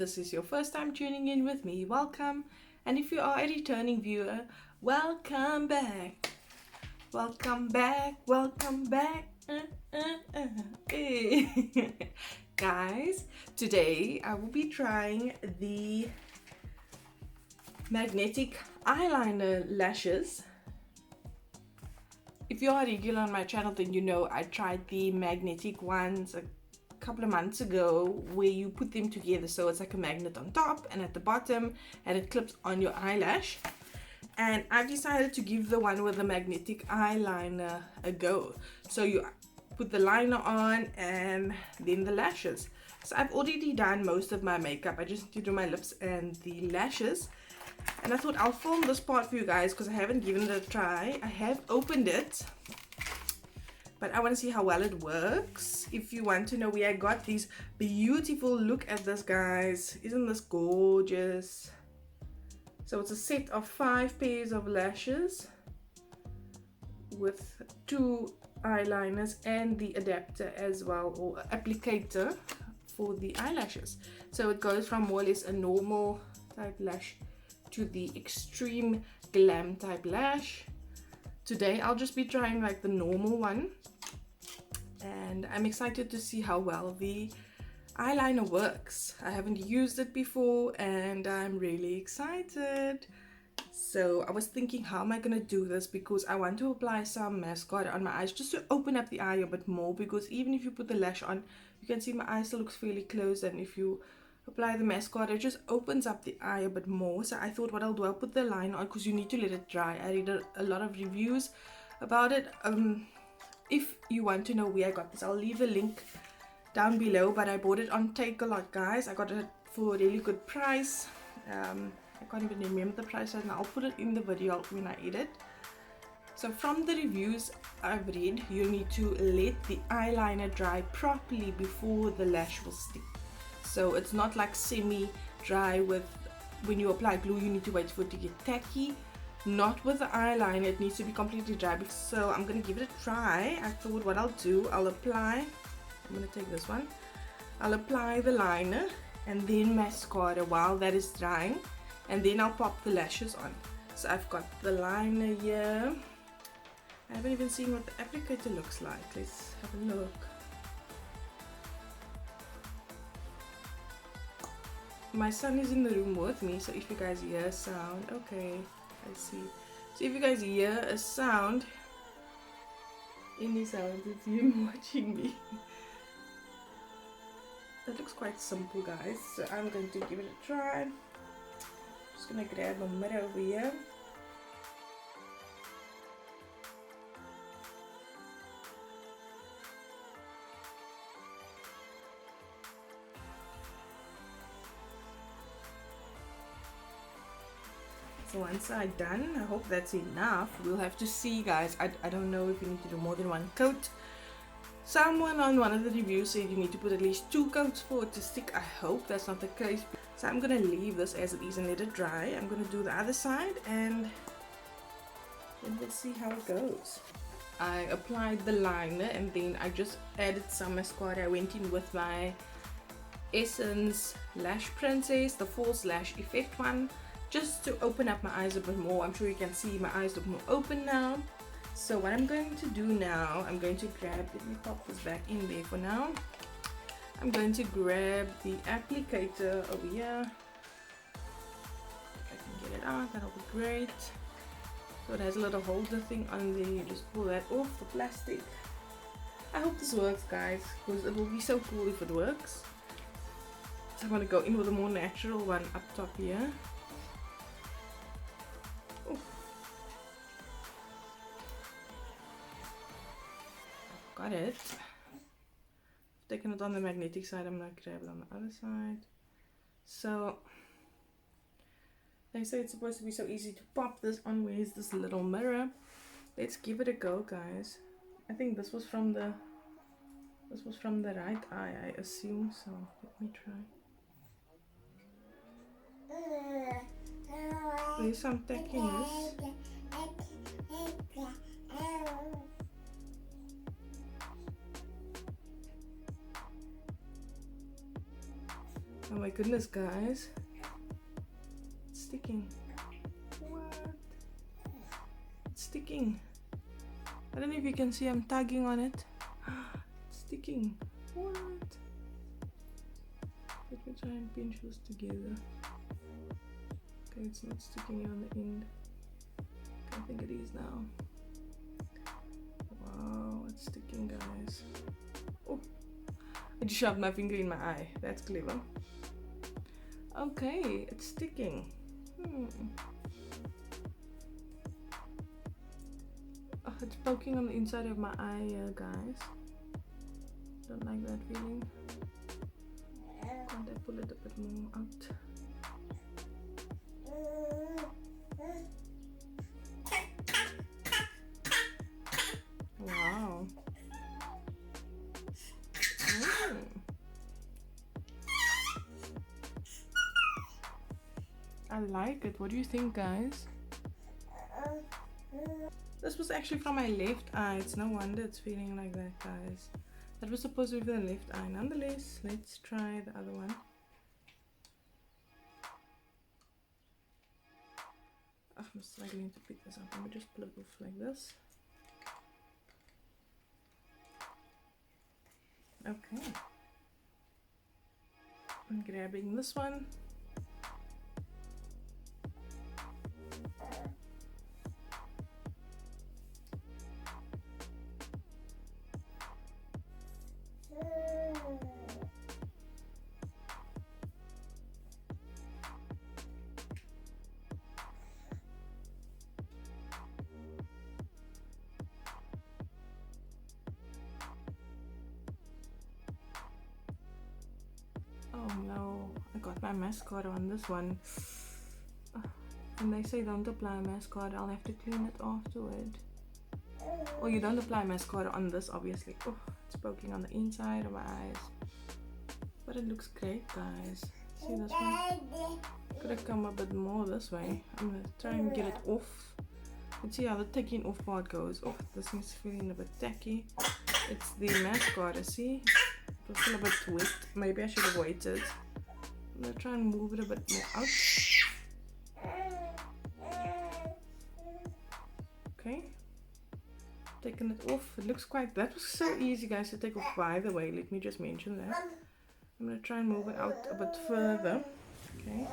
this is your first time tuning in with me, welcome. And if you are a returning viewer, welcome back. Welcome back, welcome back. Hey. Guys, today I will be trying the magnetic eyeliner lashes. If you're regular on my channel, then you know I tried the magnetic ones a couple of months ago, where you put them together so it's like a magnet on top and at the bottom, and it clips on your eyelash. And I've decided to give the one with the magnetic eyeliner a go. So you put the liner on and then the lashes. So I've already done most of my makeup. I just need to do my lips and the lashes. And I thought I'll film this part for you guys because I haven't given it a try. I have opened it, but I want to see how well it works. If you want to know where I got these beautiful, look at this, guys. Isn't this gorgeous? So it's a set of 5 pairs of lashes with 2 eyeliners and the adapter as well, or applicator for the eyelashes. So it goes from more or less a normal type lash to the extreme glam type lash. Today I'll just be trying like the normal one, and I'm excited to see how well the eyeliner works. I haven't used it before and I'm really excited. So I was thinking, how am I gonna do this, because I want to apply some mascara on my eyes just to open up the eye a bit more, because even if you put the lash on, you can see my eye still looks fairly closed, and if you apply the mascara, it just opens up the eye a bit more. So I thought what I'll do, I'll put the liner on because you need to let it dry. I read a lot of reviews about it. If you want to know where I got this, I'll leave a link down below, but I bought it on Takealot, guys. I got it for a really good price. I can't even remember the price right now. I'll put it in the video when I edit. So from the reviews I've read, you need to let the eyeliner dry properly before the lash will stick. So it's not like semi-dry with when you apply glue, you need to wait for it to get tacky. Not with the eyeliner, it needs to be completely dry. So I'm going to give it a try. I thought what I'll do, I'm going to take this one. I'll apply the liner and then mascara while that is drying, and then I'll pop the lashes on. So I've got the liner here. I haven't even seen what the applicator looks like. Let's have a look. My son is in the room with me, so if you guys hear a sound, okay, I see. So if you guys hear a sound, any sound, it's him watching me. That looks quite simple, guys. So I'm going to give it a try. Just gonna grab a mirror over here. So once I'm done, I hope that's enough. We'll have to see, guys. I don't know if you need to do more than one coat. Someone on one of the reviews said you need to put at least 2 coats for it to stick. I hope that's not the case. So I'm gonna leave this as it is and let it dry. I'm gonna do the other side and then we'll see how it goes. I applied the liner and then I just added some mascara. I went in with my Essence Lash Princess, the false lash effect one, just to open up my eyes a bit more. I'm sure you can see my eyes look more open now. So what I'm going to do now, I'm going to grab, let me pop this back in there for now. I'm going to grab the applicator over here. If I can get it out, that'll be great. So it has a little holder thing on there. You just pull that off the plastic. I hope this works, guys, because it will be so cool if it works. So I'm going to go in with a more natural one up top here. Oh. Got it. Taking it on the magnetic side, I'm going to grab it on the other side. So they say it's supposed to be so easy to pop this on. Where's this little mirror? Let's give it a go, guys. I think this was from the right eye, I assume. So let me try. There's some tackiness. my goodness, guys. It's sticking. What? It's sticking. I don't know if you can see I'm tugging on it. It's sticking. What? Let me try and pinch this together. Okay, it's not sticking on the end. I think it is now. Wow, it's sticking, guys. Oh, I just shoved my finger in my eye. That's clever. Okay, it's sticking. Oh, it's poking on the inside of my eye, guys. Don't like that feeling. Can't I pull it a bit more out? Wow. I like it. What do you think, guys? This was actually from my left eye. It's no wonder it's feeling like that, guys. That was supposed to be for the left eye. Nonetheless, let's try the other one. Oh, I'm struggling to pick this up. Let me just pull it off like this. Okay. I'm grabbing this one. Oh no, I got my mascara on this one. And they say don't apply mascara, I'll have to clean it afterward. Or you don't apply mascara on this, obviously. Oh, it's poking on the inside of my eyes. But it looks great, guys. See this one? Could have come a bit more this way. I'm gonna try and get it off. Let's see how the taking off part goes. Oh, this is feeling a bit tacky. It's the mascara, see? It was still a bit wet. Maybe I should have waited. I'm gonna try and move it a bit more out. Okay. Taking it off. It looks quite... That was so easy, guys, to take off, by the way. Let me just mention that. I'm gonna try and move it out a bit further. Okay.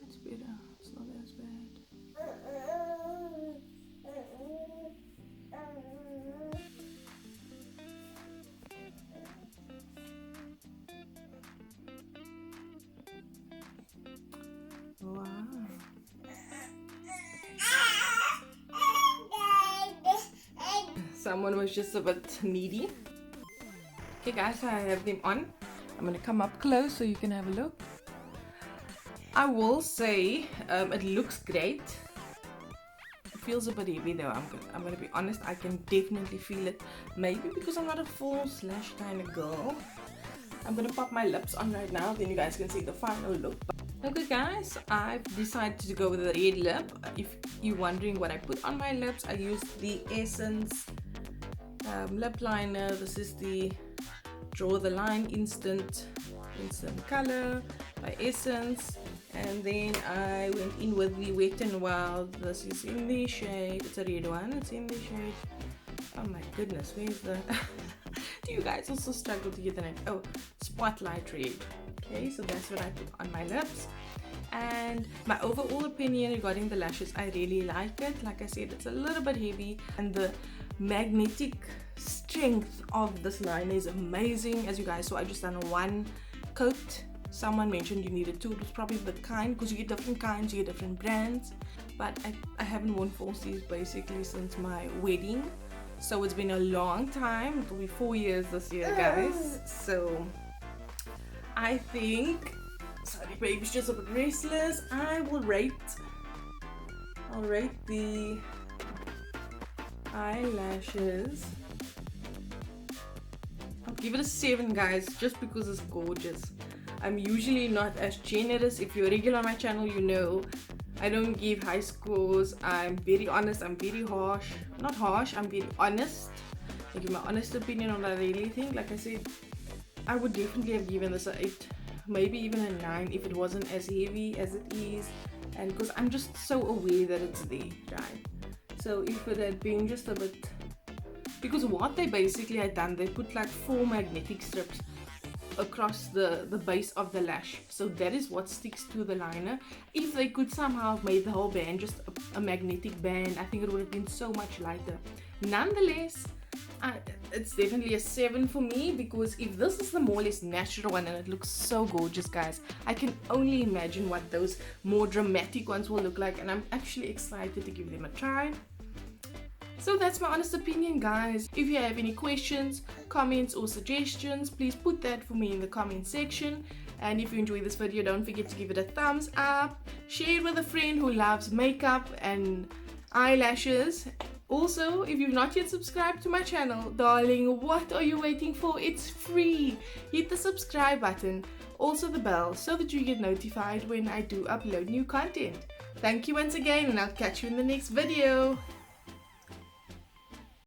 That's better. It's not as bad. Wow. Someone was just a bit needy. Okay, guys, I have them on. I'm gonna come up close so you can have a look. I will say it looks great. It feels a bit heavy though. I'm gonna be honest. I can definitely feel it. Maybe because I'm not a full slash kind of girl. I'm gonna pop my lips on right now. Then you guys can see the final look. Okay, guys, I've decided to go with the red lip. If you're wondering what I put on my lips, I used the Essence lip liner. This is the Draw the Line Instant Color by Essence. And then I went in with the Wet n Wild. This is in the shade, it's a red one, it's in the shade, oh my goodness, where's the do you guys also struggle to get the name? Oh, Spotlight Red. Okay, so that's what I put on my lips. And my overall opinion regarding the lashes, I really like it. Like I said, it's a little bit heavy, and the magnetic strength of this liner is amazing. As you guys saw, I just done one coat. Someone mentioned you needed two. It was probably the kind, because you get different kinds, you get different brands. But I haven't worn falsies basically since my wedding, so it's been a long time. It will be 4 years this year, guys. So I think, sorry, baby's just a bit restless. I'll rate the eyelashes. I'll give it a 7, guys, just because it's gorgeous. I'm usually not as generous. If you're regular on my channel, you know I don't give high scores. I'm very honest. I'm very harsh. Not harsh, I'm very honest. I give my honest opinion on what I really think. Like I said, I would definitely have given this a 8, maybe even a 9 if it wasn't as heavy as it is, and because I'm just so aware that it's there, right? So if it had been just a bit, because what they basically had done, they put like 4 magnetic strips across the base of the lash, so that is what sticks to the liner. If they could somehow have made the whole band just a magnetic band, I think it would have been so much lighter. Nonetheless, it's definitely a 7 for me, because if this is the more or less natural one and it looks so gorgeous, guys, I can only imagine what those more dramatic ones will look like, and I'm actually excited to give them a try. So that's my honest opinion, guys. If you have any questions, comments or suggestions, please put that for me in the comment section. And if you enjoyed this video, don't forget to give it a thumbs up, share it with a friend who loves makeup and eyelashes. Also, if you've not yet subscribed to my channel, darling, what are you waiting for? It's free. Hit the subscribe button, also the bell, so that you get notified when I do upload new content. Thank you once again, and I'll catch you in the next video.